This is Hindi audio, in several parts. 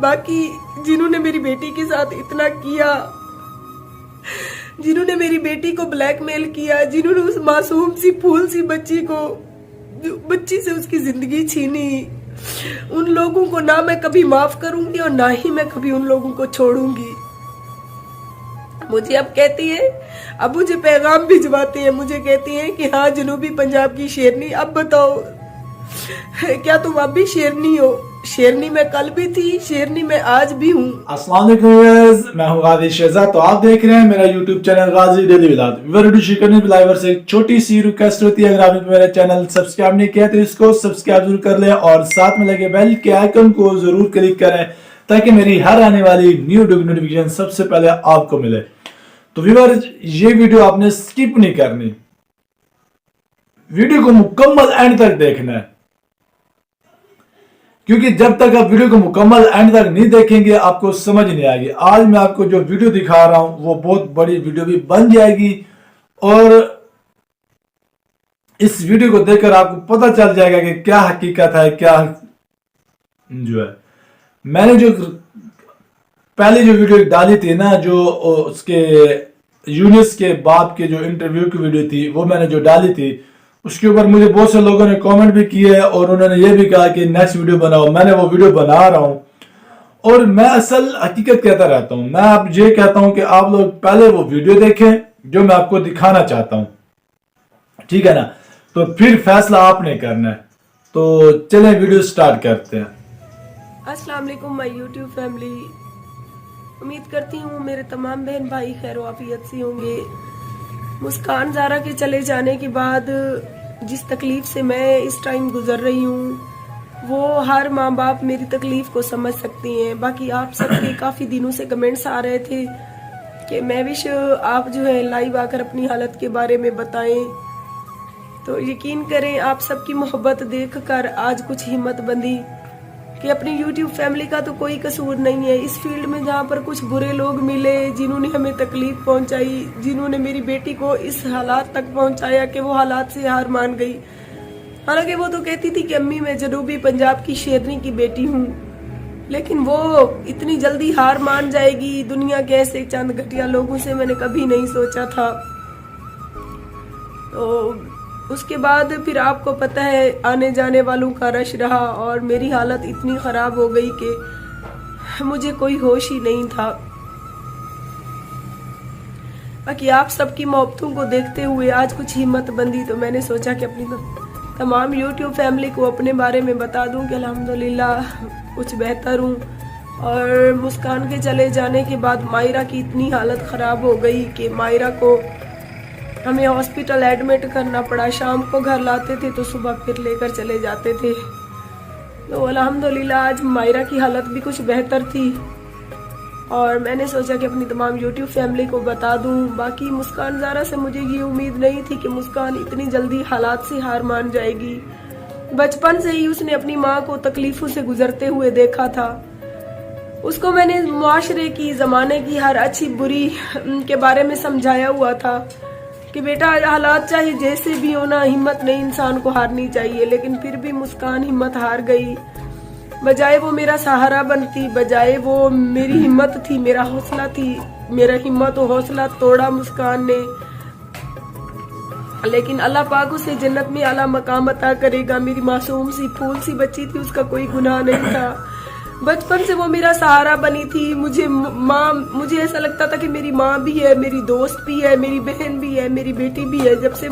बाकी जिन्होंने मेरी बेटी के साथ इतना किया, जिन्होंने मेरी बेटी को ब्लैकमेल किया, जिन्होंने उस मासूम सी फूल सी बच्ची से उसकी जिंदगी छीनी, उन लोगों को ना मैं कभी माफ करूंगी और ना ही मैं कभी उन लोगों को छोड़ूंगी। मुझे अब कहती है, अब मुझे पैगाम भिजवाती है, मुझे कहती है कि हाँ जनूबी पंजाब की शेरनी, अब बताओ क्या तुम अब भी शेरनी हो? शेरनी मैं कल भी थी, शेरनी मैं आज भी हूँ। अस्सलाम वालेकुम व्यूअर्स, मैं हूँ गाजी शहजाद। तो आप देख रहे हैं मेरा यूट्यूब चैनल गाजी डेली विदात। वीडियो शुरू करने लाइवर से एक छोटी सी रिक्वेस्ट होती है, अगर आपने मेरा चैनल सब्सक्राइब नहीं किया तो इसको सब्सक्राइब जरूर कर लें और साथ में लगे बेल के आइकन को जरूर क्लिक करें ताकि मेरी हर आने वाली न्यू नोटिफिकेशन सबसे पहले आपको मिले। तो व्यूअर्स, ये वीडियो आपने स्किप नहीं करनी, वीडियो को मुकम्मल एंड तक देखना है, क्योंकि जब तक आप वीडियो को मुकम्मल एंड तक नहीं देखेंगे आपको समझ नहीं आएगी। आज मैं आपको जो वीडियो दिखा रहा हूं वो बहुत बड़ी वीडियो भी बन जाएगी और इस वीडियो को देखकर आपको पता चल जाएगा कि क्या हकीकत है, क्या जो है। मैंने जो पहले जो वीडियो डाली थी ना, जो उसके यूनिस के बाप के जो इंटरव्यू की वीडियो थी, वो मैंने जो डाली थी उसके ऊपर मुझे बहुत से लोगों ने कमेंट भी किए और उन्होंने ये भी कहा कि नेक्स्ट वीडियो बनाओ। मैंने वो वीडियो बना रहा हूं और मैं असल हकीकत कहता रहता हूं। मैं आप ये कहता हूं कि आप लोग पहले वो वीडियो देखें जो मैं आपको दिखाना चाहता हूं, ठीक है ना? तो फिर फैसला आपने करना है। तो चलें वीडियो स्टार्ट करते हैं। अस्सलाम वालेकुम माय यूट्यूब फैमिली, उम्मीद करती हूँ मेरे तमाम बहन भाई खैर आफियत से होंगे। मुस्कान ज़ारा के चले जाने के बाद जिस तकलीफ से मैं इस टाइम गुजर रही हूँ वो हर माँ बाप मेरी तकलीफ को समझ सकती हैं। बाकी आप सबके काफ़ी दिनों से कमेंट्स आ रहे थे कि मैं विश आप जो है लाइव आकर अपनी हालत के बारे में बताएं। तो यकीन करें आप सबकी मोहब्बत देखकर आज कुछ हिम्मत बंधी कि अपनी YouTube फैमिली का तो कोई कसूर नहीं है इस फील्ड में, जहाँ पर कुछ बुरे लोग मिले जिन्होंने हमें तकलीफ पहुंचाई, जिन्होंने मेरी बेटी को इस हालात तक पहुंचाया कि वो हालात से हार मान गई। हालांकि वो तो कहती थी कि अम्मी मैं जनूबी पंजाब की शेरनी की बेटी हूँ, लेकिन वो इतनी जल्दी हार मान जाएगी दुनिया के ऐसे चंद घटिया लोगों से मैंने कभी नहीं सोचा था। तो उसके बाद फिर आपको पता है आने जाने वालों का रश रहा और मेरी हालत इतनी खराब हो गई कि मुझे कोई होश ही नहीं था। बाकी आप सबकी मोहब्बतों को देखते हुए आज कुछ हिम्मत बंदी, तो मैंने सोचा कि अपनी तमाम YouTube फैमिली को अपने बारे में बता दूं कि अल्हम्दुलिल्लाह कुछ बेहतर हूँ। और मुस्कान के चले जाने के बाद मायरा की इतनी हालत खराब हो गई कि मायरा को हमें हॉस्पिटल एडमिट करना पड़ा। शाम को घर लाते थे तो सुबह फिर लेकर चले जाते थे। तो अल्हम्दुलिल्लाह आज मायरा की हालत भी कुछ बेहतर थी और मैंने सोचा कि अपनी तमाम YouTube फैमिली को बता दूं। बाकी मुस्कान ज़ारा से मुझे ये उम्मीद नहीं थी कि मुस्कान इतनी जल्दी हालात से हार मान जाएगी। बचपन से ही उसने अपनी माँ को तकलीफों से गुजरते हुए देखा था। उसको मैंने मुआशरे की, ज़माने की हर अच्छी बुरी के बारे में समझाया हुआ था कि बेटा हालात चाहे जैसे भी हो ना, हिम्मत नहीं इंसान को हारनी चाहिए। लेकिन फिर भी मुस्कान हिम्मत हार गई। बजाय वो मेरा सहारा बनती, बजाय वो मेरी हिम्मत थी, मेरा हौसला थी, मेरा हिम्मत और हौसला तोड़ा मुस्कान ने। लेकिन अल्लाह पाक उसे जन्नत में आला मकाम अता करेगा। मेरी मासूम सी फूल सी बच्ची थी, उसका कोई गुनाह नहीं था। बचपन से वो मेरा सहारा बनी थी। मुझे ऐसा लगता था कि मेरी माँ भी है, मेरी दोस्त भी है, मेरी बहन भी है, मेरी बेटी भी है। जब से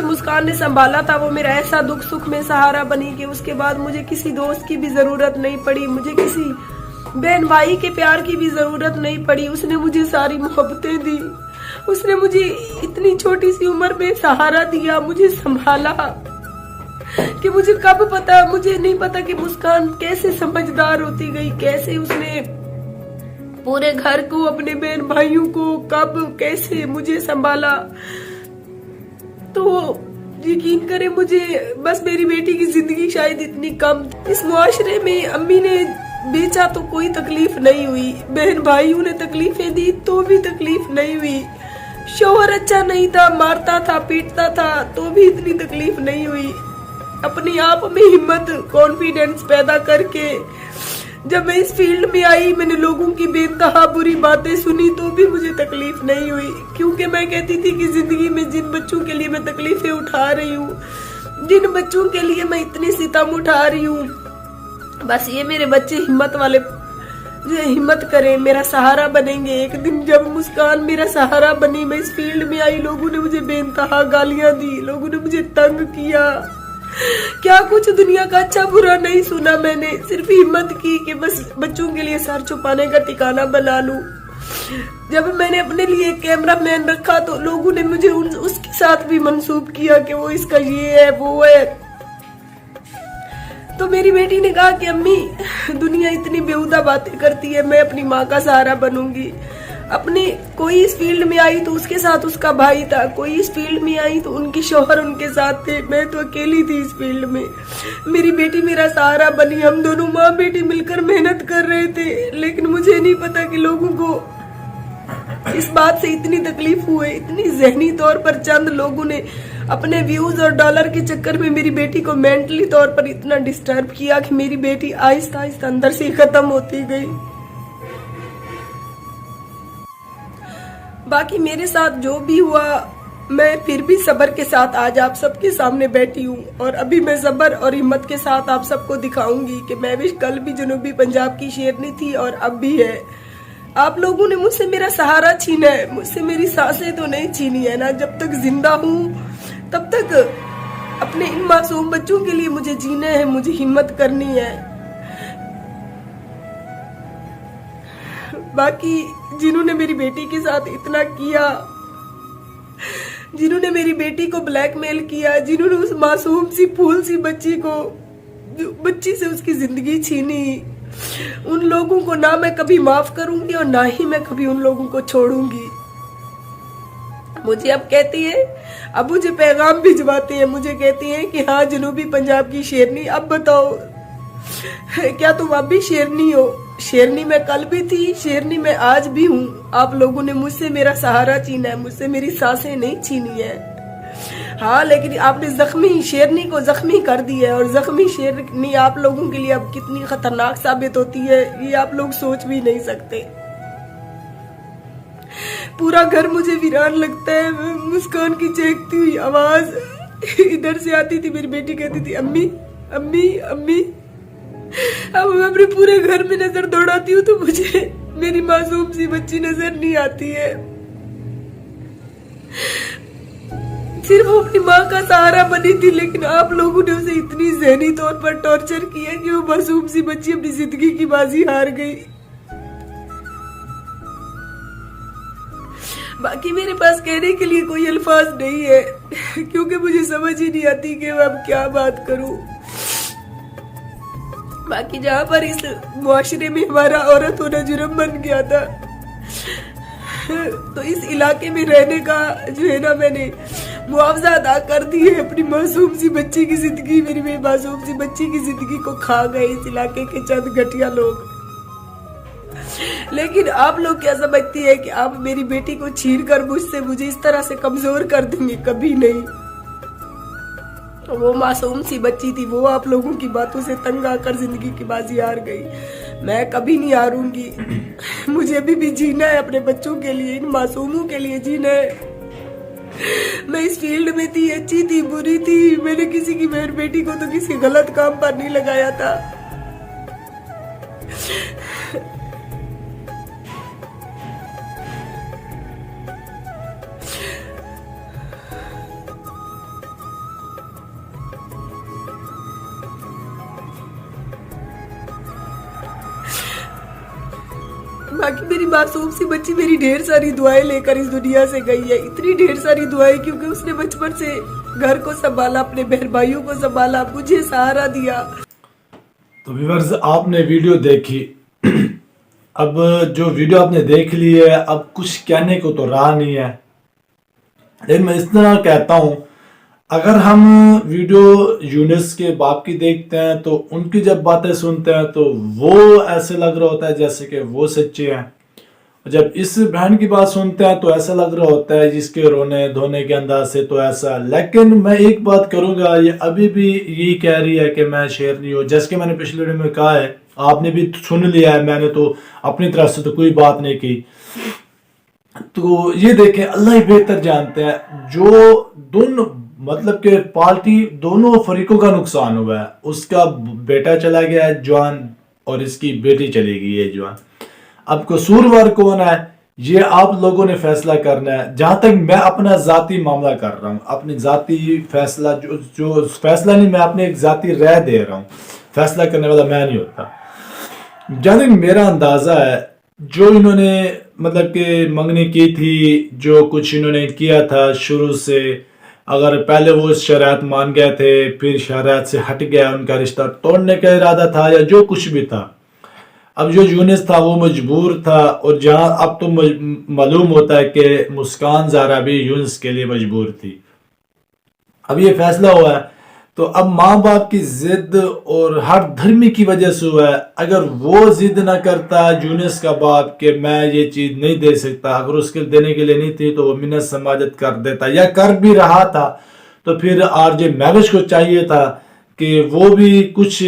मुस्कान ने संभाला था वो मेरा ऐसा दुख सुख में सहारा बनी कि उसके बाद मुझे किसी दोस्त की भी जरूरत नहीं पड़ी, मुझे किसी बहन भाई के प्यार की भी जरूरत नहीं पड़ी। उसने मुझे सारी मोहब्बतें दी, उसने मुझे इतनी छोटी सी उम्र में सहारा दिया, मुझे संभाला कि मुझे नहीं पता कि मुस्कान कैसे समझदार होती गई, कैसे उसने पूरे घर को, अपने बहन भाइयों को कैसे मुझे संभाला। तो यकीन करें मुझे बस मेरी बेटी की जिंदगी शायद इतनी कम, इस मुआशरे में अम्मी ने बेचा तो कोई तकलीफ नहीं हुई, बहन भाइयों ने तकलीफें दी तो भी तकलीफ नहीं हुई, शोहर अच्छा नहीं था, मारता था, पीटता था तो भी इतनी तकलीफ नहीं हुई। अपने आप में हिम्मत, कॉन्फिडेंस पैदा करके जब मैं इस फील्ड में आई, मैंने लोगों की बेनतहा बुरी बातें सुनी तो भी मुझे तकलीफ नहीं हुई, क्योंकि मैं कहती थी कि जिंदगी में जिन बच्चों के लिए मैं तकलीफें उठा रही हूँ, जिन बच्चों के लिए मैं इतनी सितम उठा रही हूँ, बस ये मेरे बच्चे हिम्मत वाले जो हिम्मत करें, मेरा सहारा बनेंगे। एक दिन जब मुस्कान मेरा सहारा बनी, मैं इस फील्ड में आई, लोगों ने मुझे बेनतहा गालियां दी, लोगों ने मुझे तंग किया, क्या कुछ दुनिया का अच्छा बुरा नहीं सुना। मैंने सिर्फ हिम्मत की कि बस बच्चों के लिए सर छुपाने का ठिकाना बना लूं। जब मैंने अपने लिए कैमरा मैन रखा तो लोगों ने मुझे उसके साथ भी मंसूब किया कि वो इसका ये है वो है। तो मेरी बेटी ने कहा कि अम्मी, दुनिया इतनी बेहुदा बातें करती है, मैं अपनी माँ का सहारा बनूंगी। अपने कोई इस फील्ड में आई तो उसके साथ उसका भाई था, कोई इस फील्ड में आई तो उनकी शौहर उनके साथ थे, मैं तो अकेली थी इस फील्ड में। मेरी बेटी मेरा सहारा बनी, हम दोनों माँ बेटी मिलकर मेहनत कर रहे थे। लेकिन मुझे नहीं पता कि लोगों को इस बात से इतनी तकलीफ हुई, इतनी जहनी तौर पर चंद लोगों ने अपने व्यूज और डॉलर के चक्कर में मेरी बेटी को मेंटली तौर पर इतना डिस्टर्ब किया कि मेरी बेटी आहिस्ता आहिस्ता अंदर से खत्म होती गई। बाकी मेरे साथ जो भी हुआ, मैं फिर भी सब्र के साथ आज आप सबके सामने बैठी हूँ, और अभी मैं सब्र और हिम्मत के साथ आप सबको दिखाऊंगी कि मैं भी कल भी जनूबी पंजाब की शेरनी थी और अब भी है। आप लोगों ने मुझसे मेरा सहारा छीना है, मुझसे मेरी सांसें तो नहीं छीनी है ना। जब तक जिंदा हूँ तब तक अपने इन मासूम बच्चों के लिए मुझे जीना है, मुझे हिम्मत करनी है। बाकी जिन्होंने मेरी बेटी के साथ इतना किया, जिन्होंने मेरी बेटी को ब्लैकमेल किया, जिन्होंने उस मासूम सी फूल सी बच्ची से उसकी जिंदगी छीनी, उन लोगों को ना मैं कभी माफ करूंगी और ना ही मैं कभी उन लोगों को छोड़ूंगी। मुझे अब कहती है, अब मुझे पैगाम भिजवाती है, मुझे कहती है कि हाँ जनूबी पंजाब की शेरनी, अब बताओ क्या तुम अब भी शेरनी हो? शेरनी मैं कल भी थी, शेरनी मैं आज भी हूँ। आप लोगों ने मुझसे मेरा सहारा छीना है, मुझसे मेरी सांसें नहीं छीनी है। हाँ, लेकिन आपने जख्मी शेरनी को जख्मी कर दिया है, और जख्मी शेरनी आप लोगों के लिए अब कितनी खतरनाक साबित होती है ये आप लोग सोच भी नहीं सकते। पूरा घर मुझे वीरान लगता है। मुस्कान की चहकती हुई आवाज इधर से आती थी, मेरी बेटी कहती थी अम्मी अम्मी अम्मी। अब मैं अपने पूरे घर में नजर दौड़ाती हूँ तो मुझे मेरी मासूम सी बच्ची नजर नहीं आती है। सिर्फ वो अपनी माँ का सहारा बनी थी, लेकिन आप लोगों ने उसे इतनी जहनी तौर पर टॉर्चर किया कि वो मासूम सी बच्ची अपनी जिंदगी की बाजी हार गई। बाकी मेरे पास कहने के लिए कोई अल्फाज नहीं है, क्योंकि मुझे समझ ही नहीं आती कि मैं अब क्या बात करूं। बाकी जहाँ पर इस मुआशरे में हमारा औरत होना जुर्म बन गया था, तो इस इलाके में रहने का जो है ना, मैंने मुआवजा अदा कर दी है। अपनी मासूम सी बच्ची की जिंदगी, मेरी मासूम सी बच्ची की जिंदगी को खा गए इस इलाके के चंद घटिया लोग। लेकिन आप लोग क्या समझती है कि आप मेरी बेटी को छीन कर मुझे इस तरह से कमजोर कर देंगे? कभी नहीं। वो मासूम सी बच्ची थी, वो आप लोगों की बातों से तंग आकर जिंदगी की बाजी हार गई। मैं कभी नहीं हारूंगी। मुझे अभी भी जीना है, अपने बच्चों के लिए, इन मासूमों के लिए जीना है। मैं इस फील्ड में थी, अच्छी थी बुरी थी, मैंने किसी की मेरी बेटी को तो किसी गलत काम पर नहीं लगाया था। बाकी मेरी मासूम सी बच्ची मेरी ढेर सारी दुआएं लेकर इस दुनिया से गई है। इतनी ढेर सारी दुआएं, क्योंकि उसने बचपन से घर को संभाला, अपने बहन भाइयों को संभाला, मुझे सहारा दिया। तो व्यूअर्स, आपने वीडियो देखी। अब जो वीडियो आपने देख ली है, अब कुछ कहने को तो रहा नहीं है, लेकिन मैं इस तरह कहता हूं, अगर हम वीडियो यूनुस के बाप की देखते हैं तो उनकी जब बातें सुनते हैं तो वो ऐसे लग रहा होता है जैसे कि वो सच्चे हैं, जब इस बहन की बात सुनते हैं तो ऐसा लग रहा होता है जिसके रोने धोने के अंदाज से तो ऐसा। लेकिन मैं एक बात करूंगा, ये अभी भी यही कह रही है कि मैं शेरनी हूँ। जैसे कि मैंने पिछले वीडियो में कहा है, आपने भी सुन लिया है, मैंने तो अपनी तरफ से तो कोई बात नहीं की। तो ये देखें, अल्लाह ही बेहतर जानते हैं। जो दोनों मतलब के पार्टी दोनों फरीकों का नुकसान हुआ है। उसका बेटा चला गया है जवान और इसकी बेटी चली गई है जवान। अब कसूरवार कौन है ये आप लोगों ने फैसला करना है। जहां तक मैं अपना जाती मामला कर रहा हूं, अपनी जाती फैसला जो फैसला नहीं, मैं अपने एक जाती राय दे रहा हूं, फैसला करने वाला मैं नहीं होता। जहां तक मेरा अंदाजा है, जो इन्होंने मतलब कि मंगनी की थी, जो कुछ इन्होंने किया था शुरू से, अगर पहले वो शरायत मान गए थे, फिर शरायत से हट गया, उनका रिश्ता तोड़ने का इरादा था या जो कुछ भी था, अब जो यूनिस था वो मजबूर था। और जहां अब तो मालूम होता है कि मुस्कान ज़ारा भी यूनिस के लिए मजबूर थी। अब ये फैसला हुआ है तो अब माँ बाप की जिद और हर धर्मी की वजह से हुआ है। अगर वो जिद ना करता यूनिस का बाप कि मैं ये चीज नहीं दे सकता, अगर उसके देने के लिए नहीं थी तो वो मिन्नत समाजत कर देता, या कर भी रहा था तो फिर आरजे महविश को चाहिए था कि वो भी कुछ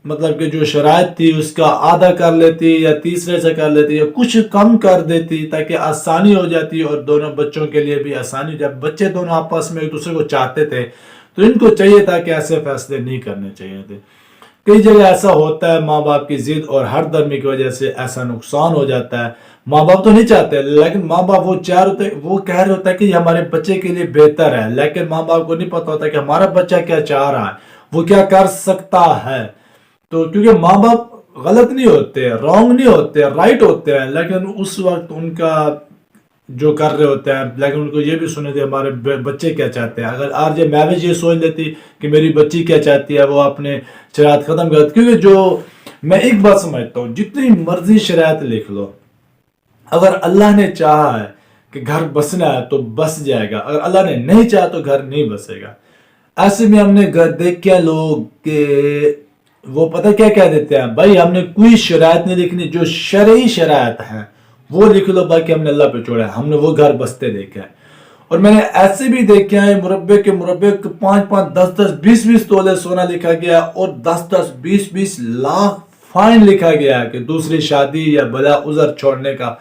मतलब कि जो शराइत थी उसका आधा कर लेती या तीसरे से कर लेती या कुछ कम कर देती, ताकि आसानी हो जाती और दोनों बच्चों के लिए भी आसानी हो जाए। बच्चे दोनों आपस में एक दूसरे को चाहते थे तो इनको चाहिए था कि ऐसे फैसले नहीं करने चाहिए थे। कई जगह ऐसा होता है, माँ बाप की जिद और हर धर्मी की वजह से ऐसा नुकसान हो जाता है। माँ बाप तो नहीं चाहते, लेकिन माँ बाप वो चाह रहे होते, वो कह रहे होता है कि हमारे बच्चे के लिए बेहतर है, लेकिन माँ बाप को नहीं पता होता कि हमारा बच्चा क्या चाह रहा है, वो क्या कर सकता है। तो क्योंकि माँ बाप गलत नहीं होते, रॉन्ग नहीं होते, राइट होते हैं, लेकिन उस वक्त उनका जो कर रहे होते हैं, लेकिन उनको ये भी सुने थे हमारे बच्चे क्या चाहते हैं। अगर आरजे महविश ये सोच लेती कि मेरी बच्ची क्या चाहती है, वो अपने शरायत खत्म कर, क्योंकि जो मैं एक बात समझता हूँ, जितनी मर्जी शरायत लिख लो, अगर अल्लाह ने चाहा है कि घर बसना है तो बस जाएगा, अगर अल्लाह ने नहीं चाहा तो घर नहीं बसेगा। ऐसे में हमने घर देख क्या लोग के वो पता क्या कह देते हैं, भाई हमने कोई शरायत नहीं लिखनी, जो शरई शरायत है वो लिख लो, बाकी हमने अल्लाह पे छोड़ा है, हमने वो घर बसते देखे हैं। और मैंने ऐसे भी देखे हैं मुरब्बे के 5-5, 10-10, 20-20 तोले सोना लिखा गया और 10-10, 20-20 लाख फाइन लिखा गया कि दूसरी शादी या बला उजर छोड़ने का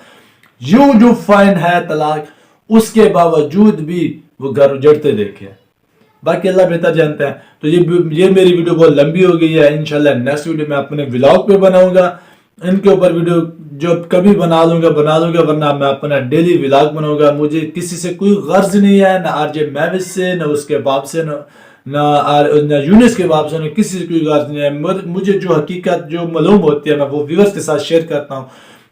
जो फाइन है तलाक, उसके बावजूद भी वो घर उजड़ते देखे। बाकी अल्लाह बेहतर जानता है। तो ये मेरी वीडियो बहुत लंबी हो गई है, इंशाल्लाह नेक्स्ट वीडियो मैं अपने व्लॉग पे बनाऊंगा, इनके ऊपर वीडियो जो कभी बना लूंगा, वरना मैं अपना डेली व्लॉग बनाऊंगा। मुझे किसी से कोई गर्ज नहीं है, ना आरजे महविश से, ना उसके बाप से, ना यूनिस के बाप से, ना किसी से कोई गर्ज नहीं है। मुझे जो हकीकत जो मालूम होती है मैं वो व्यूअर्स के साथ शेयर करता हूँ।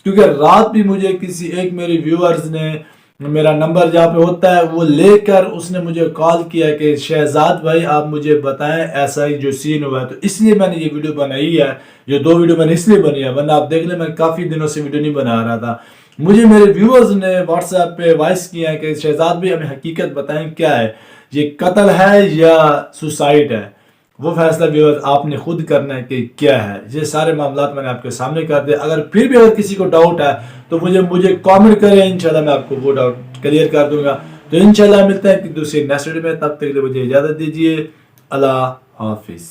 क्योंकि रात भी मुझे किसी एक मेरे व्यूअर्स ने मेरा नंबर जहाँ पे होता है वो लेकर उसने मुझे कॉल किया कि शहजाद भाई आप मुझे बताएं ऐसा ही जो सीन हुआ है। तो इसलिए मैंने ये वीडियो बनाई है, ये 2 वीडियो मैंने इसलिए बनाई है, वरना आप देख ले मैं काफ़ी दिनों से वीडियो नहीं बना रहा था। मुझे मेरे व्यूअर्स ने व्हाट्सएप पे वॉइस किया है कि शहजाद भाई हमें हकीकत बताएं, क्या है ये, कत्ल है या सुसाइड है। वो फैसला व्यूअर्स आपने खुद करना है कि क्या है। ये सारे मामला मैंने आपके सामने कर दिए। अगर फिर भी अगर किसी को डाउट है तो मुझे कमेंट करें, इंशाल्लाह मैं आपको वो डाउट क्लियर कर दूंगा। तो इंशाल्लाह मिलते हैं कि दूसरी नेक्स्ट वीडियो में, तब तक के लिए मुझे इजाजत दीजिए। अल्लाह हाफिज।